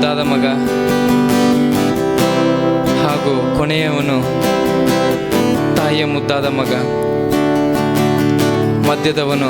ಮುದ್ದಾದ ಮಗ ಹಾಗೂ ಕೊನೆಯವನು ತಾಯಿಯ ಮುದ್ದಾದ ಮಗ, ಮಧ್ಯದವನು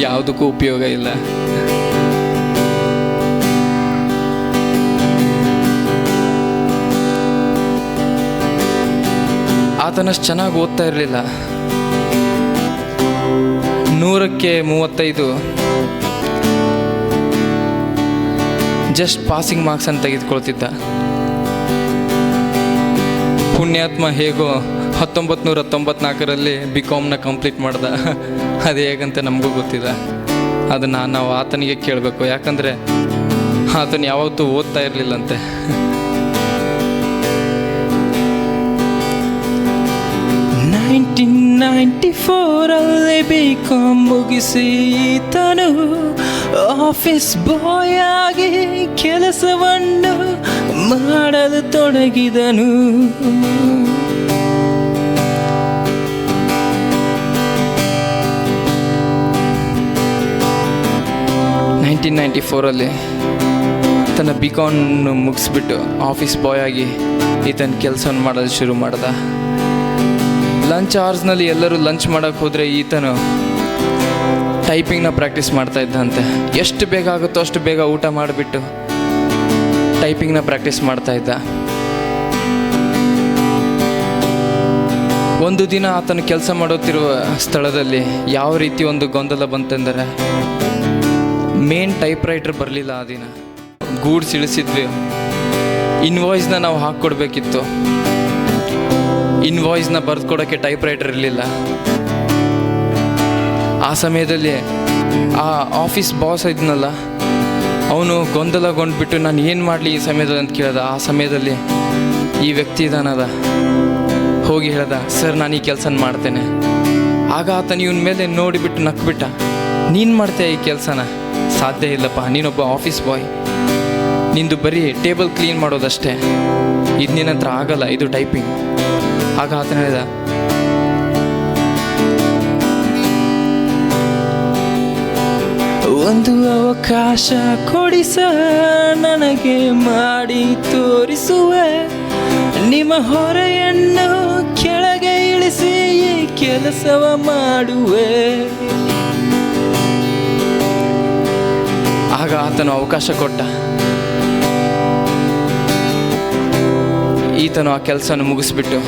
ಯಾವುದಕ್ಕೂ ಉಪಯೋಗ ಇಲ್ಲ. ಆತನಷ್ಟು ಚೆನ್ನಾಗಿ ಓದ್ತಾ ಇರಲಿಲ್ಲ. 100ಕ್ಕೆ 35 ಜಸ್ಟ್ ಪಾಸಿಂಗ್ ಮಾರ್ಕ್ಸ್ ಅಂತ ತೆಗೆದುಕೊಳ್ತಿದ್ದ. ಪುಣ್ಯಾತ್ಮ ಹೇಗೋ 1994ರಲ್ಲಿ BComನ ಕಂಪ್ಲೀಟ್ ಮಾಡ್ದ. ಅದು ಹೇಗಂತ ನಮಗೂ ಗೊತ್ತಿಲ್ಲ. ಅದನ್ನು ನಾವು ಆತನಿಗೆ ಕೇಳಬೇಕು, ಯಾಕಂದರೆ ಆತನು ಯಾವತ್ತೂ ಓದ್ತಾ ಇರಲಿಲ್ಲಂತೆ. 1994ರಲ್ಲಿ BCom ಮುಗಿಸಿ ಈತನು ಆಫೀಸ್ ಬಾಯ್ ಆಗಿ ಕೆಲಸವನ್ನು ಮಾಡಲು ತೊಡಗಿದನು. ರಲ್ಲಿ ತನ್ನ BCom ಮುಗಿಸ್ಬಿಟ್ಟು ಆಫೀಸ್ ಬಾಯ್ ಆಗಿ ಈತನ ಕೆಲಸವನ್ನು ಮಾಡೋದು ಶುರು ಮಾಡ್ದ. ಲಂಚ್ ಅವರ್ಸ್ನಲ್ಲಿ ಎಲ್ಲರೂ ಲಂಚ್ ಮಾಡೋಕ್ಕೆ ಹೋದರೆ ಈತನು ಟೈಪಿಂಗ್ನ ಪ್ರಾಕ್ಟೀಸ್ ಮಾಡ್ತಾ ಇದ್ದಂತೆ. ಎಷ್ಟು ಬೇಗ ಆಗುತ್ತೋ ಅಷ್ಟು ಬೇಗ ಊಟ ಮಾಡಿಬಿಟ್ಟು ಟೈಪಿಂಗ್ನ ಪ್ರಾಕ್ಟೀಸ್ ಮಾಡ್ತಾ ಇದ್ದ. ಒಂದು ದಿನ ಆತನು ಕೆಲಸ ಮಾಡುತ್ತಿರುವ ಸ್ಥಳದಲ್ಲಿ ಯಾವ ರೀತಿ ಒಂದು ಗೊಂದಲ ಬಂತೆಂದರೆ, ಮೇನ್ ಟೈಪ್ ರೈಟರ್ ಬರಲಿಲ್ಲ. ಆ ದಿನ ಗೂಡ್ಸ್ ಇಳಿಸಿದ್ವಿ, ಇನ್ವಾಯ್ಸ್ನ ನಾವು ಹಾಕ್ಕೊಡ್ಬೇಕಿತ್ತು. ಇನ್ವಾಯ್ಸ್ನ ಬರೆದುಕೊಡೋಕ್ಕೆ ಟೈಪ್ ರೈಟರ್ ಇರಲಿಲ್ಲ. ಆ ಸಮಯದಲ್ಲಿ ಆ ಆಫೀಸ್ ಬಾಸ್ ಇದ್ನಲ್ಲ, ಅವನು ಗೊಂದಲಗೊಂಡ್ಬಿಟ್ಟು ನಾನು ಏನು ಮಾಡಲಿ ಈ ಸಮಯದಲ್ಲಿ ಅಂತ ಕೇಳ್ದ. ಆ ಸಮಯದಲ್ಲಿ ಈ ವ್ಯಕ್ತಿ ಇದಾನದ ಹೋಗಿ ಹೇಳ್ದ, ಸರ್ ನಾನು ಈ ಕೆಲಸ ಮಾಡ್ತೇನೆ. ಆಗ ಆತನ ಇವನ ಮೇಲೆ ನೋಡಿಬಿಟ್ಟು ನಕ್ಬಿಟ್ಟ, ನೀನು ಮಾಡ್ತೀಯ ಈ ಕೆಲಸನ? ಸಾಧ್ಯ ಇಲ್ಲಪ್ಪ, ನೀನೊಬ್ಬ ಆಫೀಸ್ ಬಾಯ್, ನಿಂದು ಬರೀ ಟೇಬಲ್ ಕ್ಲೀನ್ ಮಾಡೋದಷ್ಟೇ, ಇದು ನಿನ್ನ ಹತ್ರ ಆಗಲ್ಲ, ಇದು ಟೈಪಿಂಗ್. ಆಗ ಆತನ ಹೇಳಿದ, ಒಂದು ಅವಕಾಶ ಕೊಡಿ ಸರ್, ನನಗೆ ಮಾಡಿ ತೋರಿಸುವೆ, ನಿಮ್ಮ ಹೊರೆಯನ್ನು ಕೆಳಗೆ ಇಳಿಸಿ ಕೆಲಸವ ಮಾಡುವೆ. ಆಗ ಆತನು ಅವಕಾಶ ಕೊಟ್ಟ. ಈತನು ಆ ಕೆಲಸನ ಮುಗಿಸ್ಬಿಟ್ಟು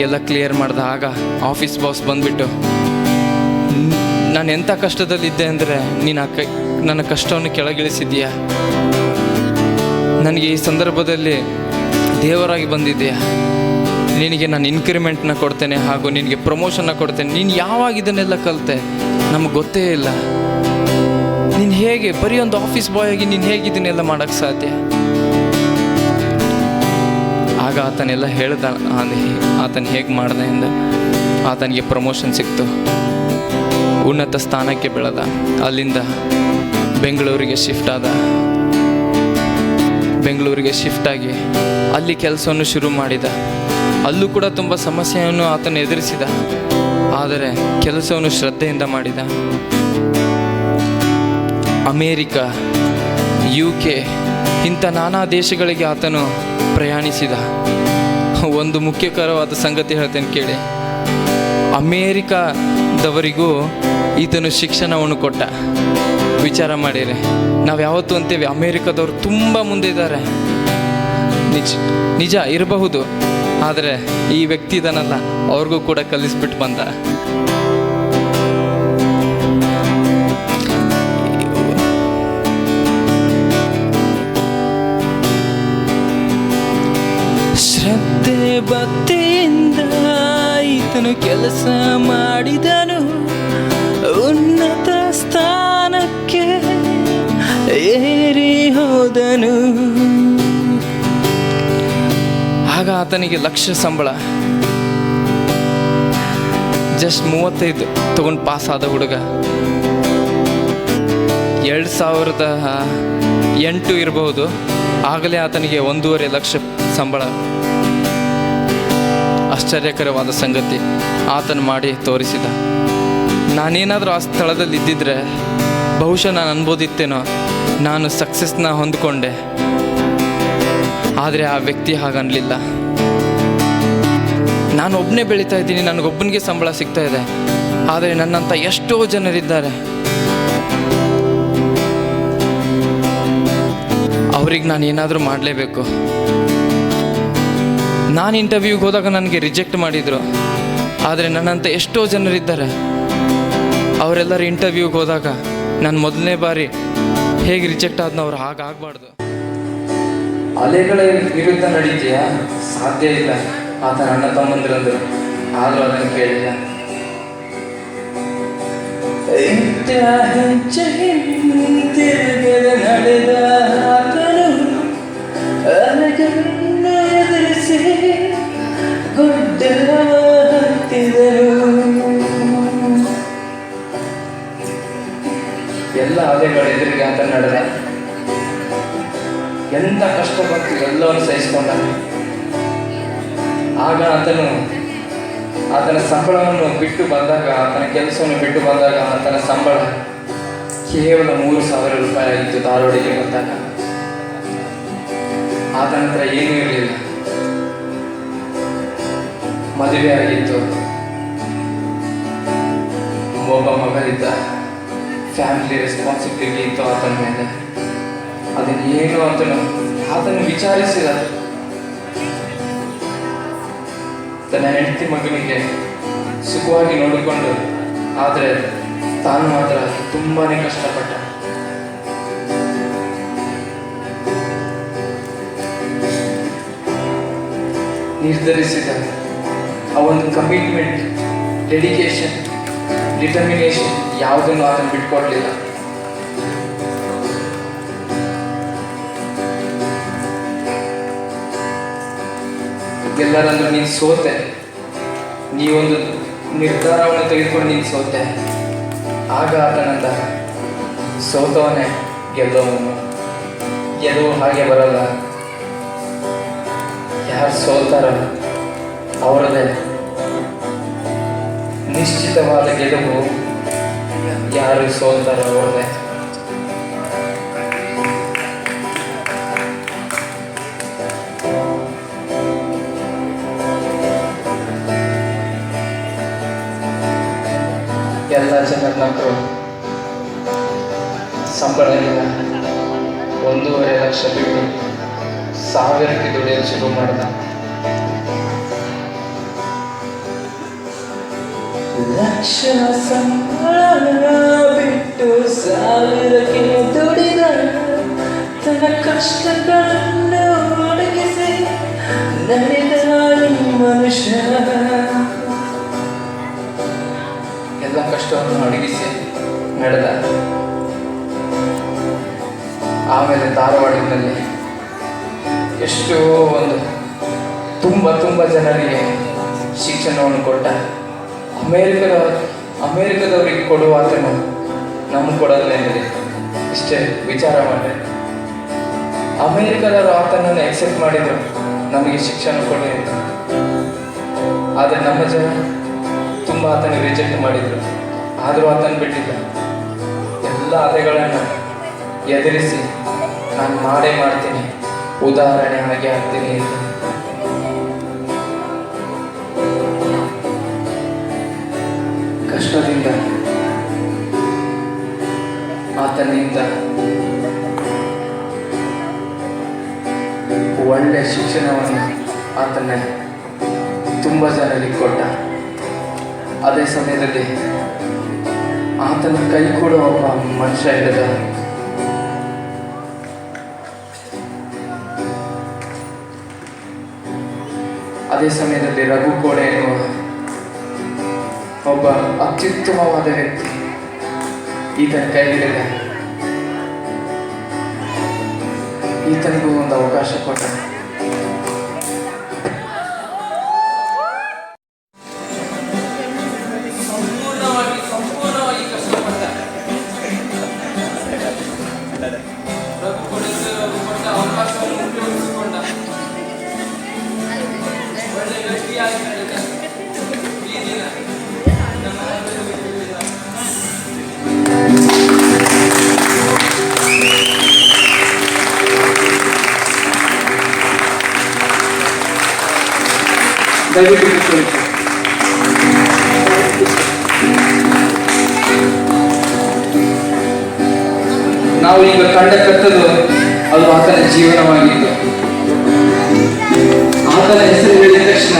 ಎಲ್ಲ ಕ್ಲಿಯರ್ ಮಾಡ್ದ. ಆಗ ಆಫೀಸ್ ಬಾಸ್ ಬಂದುಬಿಟ್ಟು, ನಾನು ಎಂಥ ಕಷ್ಟದಲ್ಲಿದ್ದೆ ಅಂದರೆ ನೀನು ನನ್ನ ಕಷ್ಟವನ್ನು ಕೆಳಗಿಳಿಸಿದ್ದೀಯಾ, ನನಗೆ ಈ ಸಂದರ್ಭದಲ್ಲಿ ದೇವರಾಗಿ ಬಂದಿದ್ದೀಯಾ, ನಿನಗೆ ನಾನು ಇನ್ಕ್ರಿಮೆಂಟ್ನ ಕೊಡ್ತೇನೆ ಹಾಗೂ ನಿನಗೆ ಪ್ರಮೋಷನ್ನ ಕೊಡ್ತೇನೆ. ನೀನು ಯಾವಾಗ ಇದನ್ನೆಲ್ಲ ಕಲಿತೆ ನಮಗೆ ಗೊತ್ತೇ ಇಲ್ಲ. ನೀನು ಹೇಗೆ ಬರೀ ಒಂದು ಆಫೀಸ್ ಬಾಯ್ ಆಗಿ ನೀನು ಹೇಗೆ ಇದನ್ನೆಲ್ಲ ಮಾಡೋಕ್ಕೆ ಸಾಧ್ಯ? ಆಗ ಆತನೆಲ್ಲ ಹೇಳ್ದ, ಆತನ ಹೇಗೆ ಮಾಡ್ದೆ ಎಂದು. ಆತನಿಗೆ ಪ್ರಮೋಷನ್ ಸಿಕ್ತು, ಉನ್ನತ ಸ್ಥಾನಕ್ಕೆ ಬೆಳೆದ. ಅಲ್ಲಿಂದ ಬೆಂಗಳೂರಿಗೆ ಶಿಫ್ಟ್ ಆದ. ಬೆಂಗಳೂರಿಗೆ ಶಿಫ್ಟ್ ಆಗಿ ಅಲ್ಲಿ ಕೆಲಸವನ್ನು ಶುರು ಮಾಡಿದ. ಅಲ್ಲೂ ಕೂಡ ತುಂಬ ಸಮಸ್ಯೆಯನ್ನು ಆತನು ಎದುರಿಸಿದ, ಆದರೆ ಕೆಲಸವನ್ನು ಶ್ರದ್ಧೆಯಿಂದ ಮಾಡಿದ. ಅಮೇರಿಕ, UK ಇಂಥ ನಾನಾ ದೇಶಗಳಿಗೆ ಆತನು ಪ್ರಯಾಣಿಸಿದ. ಒಂದು ಮುಖ್ಯಕರವಾದ ಸಂಗತಿ ಹೇಳ್ತೇನೆ ಕೇಳಿ, ಅಮೇರಿಕಾದವರಿಗೂ ಈತನು ಶಿಕ್ಷಣವನ್ನು ಕೊಟ್ಟ. ವಿಚಾರ ಮಾಡಿರಿ, ನಾವು ಯಾವತ್ತೂ ಅಂತೀವಿ ಅಮೇರಿಕಾದವರು ತುಂಬ ಮುಂದೆ ಇದ್ದಾರೆ. ನಿಜ ಇರಬಹುದು, ಆದರೆ ಈ ವ್ಯಕ್ತಿ ಇದನ್ನಲ್ಲ, ಅವ್ರಿಗೂ ಕೂಡ ಕಲಿಸ್ಬಿಟ್ಟು ಬಂದ. ಶ್ರದ್ಧೆ ಭಕ್ತಿಯಿಂದ ಈತನು ಕೆಲಸ ಮಾಡಿದನು, ಉನ್ನತ ಸ್ಥಾನಕ್ಕೆ ಏರಿ ಹೋದನು. ಆಗ ಆತನಿಗೆ ಲಕ್ಷ ಸಂಬಳ, ಜಸ್ಟ್ 35 ತಗೊಂಡು ಪಾಸ್ ಆದ ಹುಡುಗ. 2008 ಇರಬಹುದು, ಆಗಲೇ ಆತನಿಗೆ 1.5 ಲಕ್ಷ ಸಂಬಳ. ಆಶ್ಚರ್ಯಕರವಾದ ಸಂಗತಿ ಆತನು ಮಾಡಿ ತೋರಿಸಿದ. ನಾನೇನಾದರೂ ಆ ಸ್ಥಳದಲ್ಲಿ ಇದ್ದಿದ್ರೆ ಬಹುಶಃ ನಾನು ಅನ್ಬೋದಿತ್ತೇನೋ, ನಾನು ಸಕ್ಸಸ್ನ ಹೊಂದ್ಕೊಂಡೆ. ಆದರೆ ಆ ವ್ಯಕ್ತಿ ಹಾಗನ್ನಲಿಲ್ಲ. ನಾನು ಒಬ್ಬನೇ ಬೆಳೀತಾ ಇದ್ದೀನಿ, ನನಗೊಬ್ಬನಿಗೆ ಸಂಬಳ ಸಿಗ್ತಾ ಇದೆ. ಆದರೆ ನನ್ನಂಥ ಎಷ್ಟೋ ಜನರಿದ್ದಾರೆ. ಅವ್ರಿಗೆ ನಾನು ಏನಾದರೂ ಮಾಡಲೇಬೇಕು. ನಾನು ಇಂಟರ್ವ್ಯೂಗೆ ಹೋದಾಗ ನನಗೆ ರಿಜೆಕ್ಟ್ ಮಾಡಿದರು. ಆದರೆ ನನ್ನಂಥ ಎಷ್ಟೋ ಜನರಿದ್ದಾರೆ. ಅವರೆಲ್ಲರೂ ಇಂಟರ್ವ್ಯೂಗೆ ಹೋದಾಗ ನಾನು ಮೊದಲನೇ ಬಾರಿ ಹೇಗೆ ರಿಜೆಕ್ಟ್ ಆದ್ನೋ ಅವ್ರು ಹಾಗಾಗಬಾರ್ದು. ಅಲೆಗಳ ವಿರುದ್ಧ ನಡೀತೀಯಾ? ಸಾಧ್ಯ ಇಲ್ಲ, ಆತ ನನ್ನ ತಮ್ಮಂದಿರಂದರು. ಆದರೂ ಅದನ್ನು ಕೇಳಿಲ್ಲ. ನಡೆದ ಆತನು ಅಲೆಗಳನ್ನು ಎದುರಿಸಿ ಗುಡ್ಡ ಹತ್ತಿದರು. ಎಲ್ಲ ಅಲೆಗಳ ಎದುರಿಗೆ ಆತ ನಡೆದ. ಎಂಥ ಕಷ್ಟ ಬಂತು ಎಲ್ಲವನ್ನು ಸಹಿಸಿಕೊಂಡ. ಆಗ ಆತನ ಸಂಬಳವನ್ನು ಬಿಟ್ಟು ಬಂದಾಗ, ಆತನ ಕೆಲಸವನ್ನು ಬಿಟ್ಟು ಬಂದಾಗ ಆತನ ಸಂಬಳ ಕೇವಲ 3,000 ರೂಪಾಯಿ ಆಗಿತ್ತು. ಧಾರವಾಡಿಗೆ ಬಂದಾಗ ಆತನ ಹತ್ರ ಏನೂ ಇರಲಿಲ್ಲ. ಮದುವೆ ಆಗಿತ್ತು, ಒಬ್ಬ ಮಗ ಇದ್ದ, ಫ್ಯಾಮಿಲಿ ರೆಸ್ಪಾನ್ಸಿಬಿಲಿಟಿ ಇತ್ತು ಆತನ ಮೇಲೆ. ಅದನ್ನು ಏನು ಆತನು ವಿಚಾರಿಸಿದ. ತನ್ನ ಹೆಂಡತಿ ಮಗನಿಗೆ ಸುಖವಾಗಿ ನೋಡಿಕೊಂಡು, ಆದರೆ ತಾನು ಮಾತ್ರ ತುಂಬಾನೇ ಕಷ್ಟಪಟ್ಟ. ನಿರ್ಧರಿಸಿದ. ಆ ಒಂದು ಕಮಿಟ್ಮೆಂಟ್, ಡೆಡಿಕೇಶನ್, ಡಿಟರ್ಮಿನೇಷನ್ ಯಾವುದನ್ನು ಆತನು ಬಿಟ್ಕೊಡ್ಲಿಲ್ಲ. ಎಲ್ಲರಂದ್ರೆ ನೀನು ಸೋತೆ, ನೀವೊಂದು ನಿರ್ಧಾರವನ್ನು ತೆಗೆದುಕೊಂಡು ನೀನು ಸೋತೆ. ಆಗ ಆತನಂದ, ಸೋತವನೇ ಗೆಲ್ಲುವನು, ಗೆಲುವು ಹಾಗೆ ಬರಲ್ಲ. ಯಾರು ಸೋತಾರ ಅವರದೇ ನಿಶ್ಚಿತವಾದ ಗೆಲುವು, ಯಾರು ಸೋತಾರ ಅವರದೇ. ಎಲ್ಲ ಜನ ಮಕ್ಕಳು ಸಂಬಳ ಇಲ್ಲ, 1.5 ಲಕ್ಷ ಬಿಟ್ಟು 1,000ಕ್ಕೆ ದುಡಿಯಲು ಶುರು ಮಾಡಿದ. ಲಕ್ಷ ಸಂಬಳ ಬಿಟ್ಟು 1,000ಕ್ಕೆ ದುಡಿದ. ತನ್ನ ಕಷ್ಟಗಳನ್ನು ಒಣಗಿಸಿ ನಡೆದ ಮನುಷ್ಯ. ಎಲ್ಲ ಕಷ್ಟವನ್ನು ಅಡಗಿಸಿ ನಡೆದ. ಆಮೇಲೆ ಧಾರವಾಡದಲ್ಲಿ ಎಷ್ಟೋ ಒಂದು ತುಂಬ ಜನರಿಗೆ ಶಿಕ್ಷಣವನ್ನು ಕೊಟ್ಟ. ಅಮೇರಿಕದವರಿಗೆ ಕೊಡುವ ಆತನು ನಮಗೆ ಕೊಡೋದೇನಿದೆ, ಇಷ್ಟೇ ವಿಚಾರ ಮಾಡಿ. ಅಮೇರಿಕದವರು ಆತನನ್ನು ಎಕ್ಸೆಪ್ಟ್ ಮಾಡಿದರು, ನಮಗೆ ಶಿಕ್ಷಣ ಕೊಡಲಿಲ್ಲ. ಆದರೆ ನಮ್ಮ ಜನ ತುಂಬ ಆತನಿಗೆ ರಿಜೆಕ್ಟ್ ಮಾಡಿದರು. ಆದರೂ ಆತನ ಬಿಟ್ಟಿಲ್ಲ. ಎಲ್ಲ ಅಲೆಗಳನ್ನು ಎದುರಿಸಿ ನಾನು ಮಾಡೇ ಮಾಡ್ತೀನಿ, ಉದಾಹರಣೆ ಹಾಗೆ ಆಗ್ತೀನಿ ಅಂತ. ಕಷ್ಟದಿಂದ ಆತನಿಂದ ಒಳ್ಳೆ ಶಿಕ್ಷಣವನ್ನು ಆತನ ತುಂಬ ಜನರಿಗೆ ಕೊಟ್ಟ. ಅದೇ ಸಮಯದಲ್ಲಿ ಆತನ ಕೈ ಕೂಡ ಒಬ್ಬ ಮನುಷ್ಯ ಇಲ್ಲದ. ಅದೇ ಸಮಯದಲ್ಲಿ ರಘು ಕೋಡೆ ಎನ್ನುವ ಒಬ್ಬ ಅತ್ಯುತ್ತಮವಾದ ವ್ಯಕ್ತಿ ಈತನ ಕೈ ಹಿಡಿದ. ಈತನಿಗೂ ಒಂದು ಅವಕಾಶ ಕೊಟ್ಟ. ದಯವಿಟ್ಟು ಕೂತ್ಕೊಳ್ಳಿ. ನಾವು ಈಗ ಕಂಡ ಕಟ್ಟಲು ಅದು ಆತನ ಜೀವನವಾಗಿತ್ತು. ಆತನ ಹೆಸರು ಹೇಳಿದ ತಕ್ಷಣ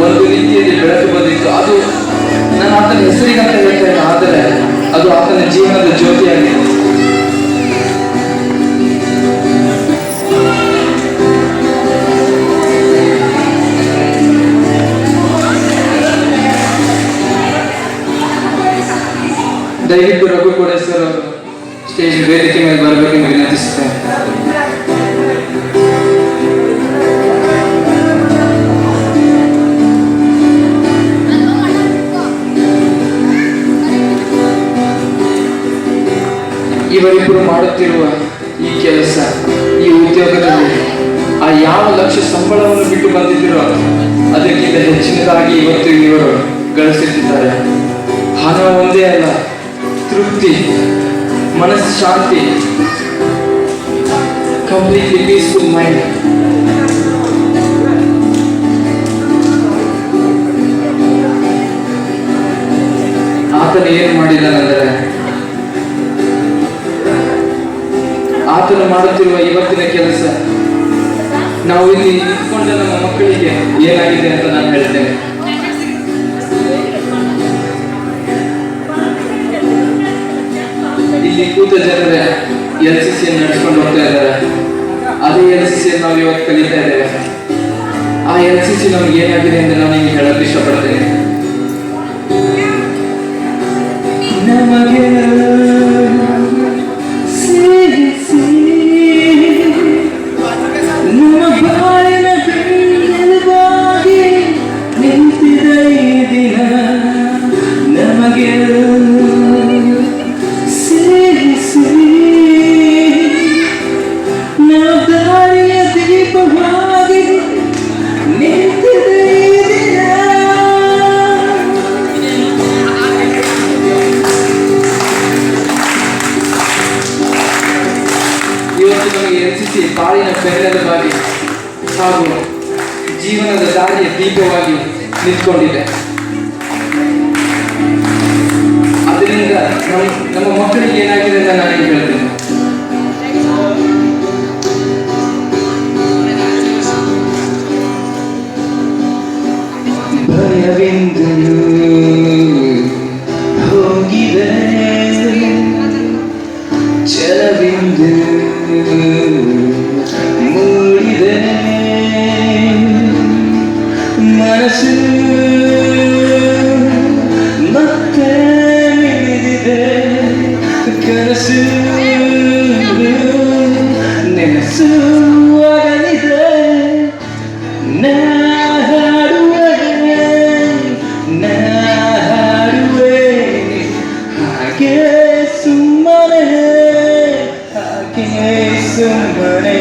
ಒಂದು ರೀತಿಯಲ್ಲಿ ಬೆಳಕು ಬಂದಿತ್ತು. ಅದು ನಾನು ಆತನ ಹೆಸರಿಗಂತ ಹೇಳ್ತಾ ಇಲ್ಲ, ಆದರೆ ಅದು ಆತನ ಜೀವನದ ಜ್ಯೋತಿಯಾಗಿದೆ. ದಯವಿಟ್ಟು ರಘು ಕೋಡೇಶ್ವರ್ ಅವರು ಸ್ಟೇಜ್ ವೇದಿಕೆ ಮೇಲೆ ಬರಬೇಕೆಂದು ವಿನಂತಿಸುತ್ತೇನೆ. ಇವರಿಬ್ಬರು ಮಾಡುತ್ತಿರುವ ಈ ಕೆಲಸ, ಈ ಉದ್ಯೋಗದಲ್ಲಿ ಆ ಯಾವ ಲಕ್ಷ ಸಂಬಳವನ್ನು ಬಿಟ್ಟು ಬಂದಿದ್ದೀರೋ ಅದಕ್ಕಿಂತ ಹೆಚ್ಚಿನದಾಗಿ ಇವತ್ತು ಇವರು ಗಳಿಸುತ್ತಿದ್ದಾರೆ. ಹಣ ಒಂದೇ ಅಲ್ಲ, ತೃಪ್ತಿ, ಮನಸ್ಸು ಶಾಂತಿ, ಕಂಪ್ಲೀಟ್ಲಿ ಪೀಸ್ಫುಲ್ ಮೈಂಡ್. ಆತನು ಏನು ಮಾಡಿದ್ದಾನೆಂದರೆ, ಆತನು ಮಾಡುತ್ತಿರುವ ಇವತ್ತಿನ ಕೆಲಸ ನಾವು ಇಲ್ಲಿ ನಿಂತ್ಕೊಂಡ ನಮ್ಮ ಮಕ್ಕಳಿಗೆ ಏನಾಗಿದೆ ಅಂತ ನಾನು ಹೇಳ್ತೇನೆ. ಇಲ್ಲಿ ಕೂತ ಜನರೇ LCC ನಡೆಸ್ಕೊಂಡು ಹೋಗ್ತಾ ಇದ್ದಾರೆ. ಅದೇ LCC ನಾವು ಇವತ್ತು ಕಲಿತಾ ಇದ್ದೇವೆ. ಆ LCC ನಮ್ಗೆ ಏನಾಗಿದೆ ಅಂತ ನಾನು ನಿಮ್ಗೆ ಹೇಳಲು ಇಷ್ಟಪಡ್ತೇನೆ. ನಮಗೆ LCC ಬಾಳಿನ ಬೆನ್ನೆಲುಬಾಗಿ ಹಾಗೂ ಜೀವನದ ದಾರಿಯ ದೀಪವಾಗಿ ನಿಂತ್ಕೊಂಡಿದೆ. ಅದರಿಂದ ನಮ್ಮ ಮಕ್ಕಳಿಗೆ ಏನಾಗಿದೆ ಅಂತ ನಾನು ಹೇಳ್ತೇನೆ. ಭಯವೆಂದು ಹೋಗಿದೆ, ಛಲವೆಂದು ಮೂಡಿದೆ, ಮನಸ್ಸು ಮತ್ತೆ ಮಿಡಿದಿದೆ, ಕನಸು ನೆನಸು ಅಗಲಿದೆ. ನಾ ಹಾಡುವೆ ಹಾಗೆ ಸುಮ್ಮನೆ, ಹಾಗೆ ಸುಮ್ಮನೆ.